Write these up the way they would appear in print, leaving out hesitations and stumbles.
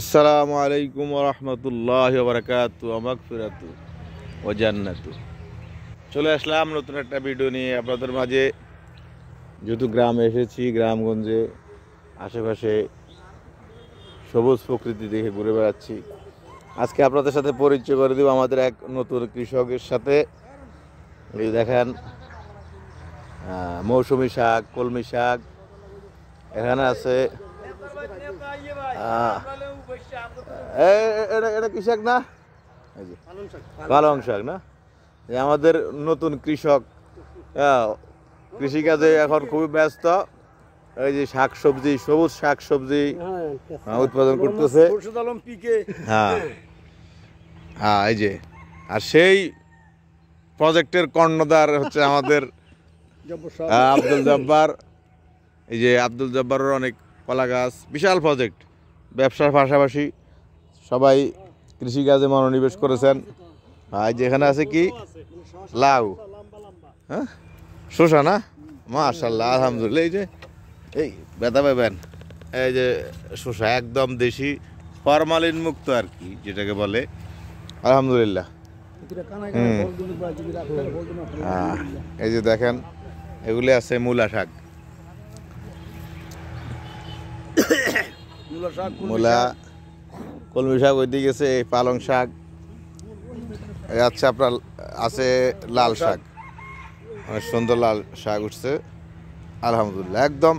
আসসালামু আলাইকুম ওয়া রাহমাতুল্লাহি ওয়া বারাকাতুহু ওয়া মাগফিরাতু ওয়া জান্নাতু। চলে আসলাম নতুন একটা ভিডিও নিয়ে আপনাদের মাঝে। যেহেতু গ্রামে এসেছি, গ্রামগঞ্জে আশেপাশে সবুজ প্রকৃতি দেখে ঘুরে বেড়াচ্ছি। আজকে আপনাদের সাথে পরিচয় করে দেব আমাদের এক নতুন কৃষকের সাথে। এই দেখেন মৌসুমি শাক, কলমি শাক এখানে আছে। এটা কি শাক না? পালং শাক না? আমাদের নতুন কৃষক কৃষিকাজে এখন খুবই ব্যস্ত। এই যে শাক সবজি, সবুজ শাক সবজি উৎপাদন করতেছে। হ্যাঁ হ্যাঁ, এই যে আর সেই প্রজেক্টের কর্ণধার হচ্ছে আমাদের আব্দুল জব্বার। এই যে আব্দুল জব্বারের অনেক কলা গাছ, বিশাল প্রজেক্ট। ব্যবসার পাশাপাশি সবাই কৃষিকাজে মনোনিবেশ করেছেন। এই যে এখানে আছে কি লাউ, হ্যাঁ শসা না? মাশাআল্লাহ, আলহামদুলিল্লাহ। এই যে এই ব্যথা পাবেন, এই যে শসা একদম দেশি, ফরমালিন মুক্ত আর কি যেটাকে বলে। আলহামদুলিল্লাহ। এই যে দেখেন এগুলি আছে মূলা শাক, মূলা, কলমি শাক ওইদিকে গেছে। এই পালং শাক আচ্ছা, আপনার আছে লাল শাক, অনেক সুন্দর লাল শাক উঠছে। আলহামদুলিল্লাহ, একদম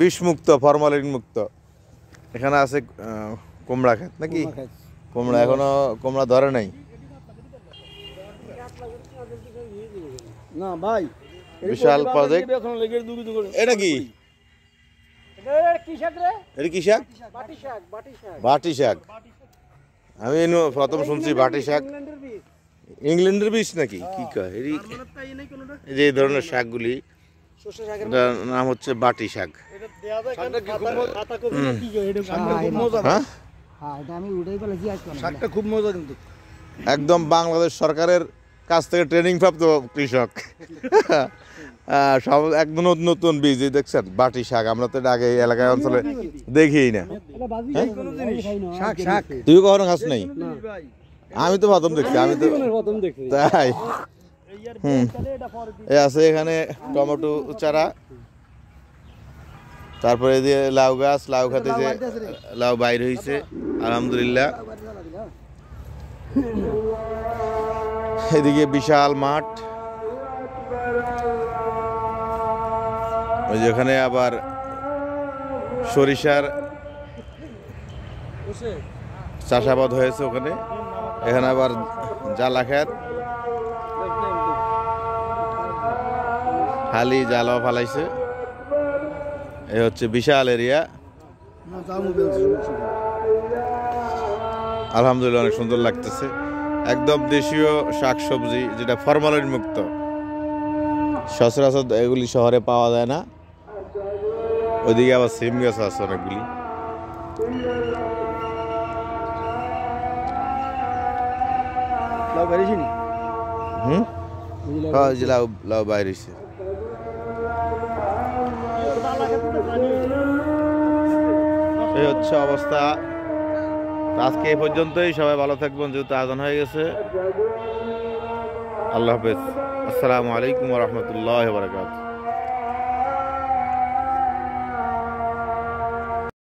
বিষমুক্ত, ফরমালিন মুক্ত। এখানে আছে কুমড়া ক্ষেত নাকি? কুমড়া এখনো কুমড়া ধরে নাই না ভাই, বিশাল প্রজেক্ট। এটা কি? এটা কি শাক? বাটি শাক। আমি প্রথম শুনছি বাটি শাক। ইংল্যান্ডের বীজ নাকি কি কয়? এই যে এই ধরনের শাকগুলি, নাম হচ্ছে বাটি শাক। একদম বাংলাদেশ সরকারের কাছ থেকে ট্রেনিং প্রাপ্ত কৃষক। সব একদম নতুন বীজ দেখছেন, বাটি শাক। আমরা তো আগে এই এলাকায় অঞ্চলে দেখিই না। তুই কখনো খাস নাই? আমি তো প্রথম দেখছি। আমি তো তাই। এই আছে এখানে টমেটো চারা, তারপরে দিয়ে লাউ গাছ, লাউ খাতে যে লাউ বাইর হয়েছে। আলহামদুলিল্লাহ। এদিকে বিশাল মাঠ, ওই যেখানে আবার সরিষার চাষাবাদ হয়েছে ওখানে। এখানে আবার জালা খেত, খালি জালাও ফালাইছে। এই হচ্ছে বিশাল এরিয়া। আলহামদুলিল্লাহ, অনেক সুন্দর লাগতেছে। একদম দেশীয় শাক সবজি, যেটা ফরমালিন মুক্ত। সচরাচর এগুলি শহরে পাওয়া যায় না। ওইদিকে আবার সিম গাছ আছে অনেকগুলি। লাউ বাইর হয়েছে। এই হচ্ছে অবস্থা। আজকে এই পর্যন্তই। সবাই ভালো থাকবেন, যেহেতু আজান হয়ে গেছে। আল্লাহ হাফেজ। আসসালামু আলাইকুম ওয়া রাহমাতুল্লাহি ওয়া বারাকাতুহু।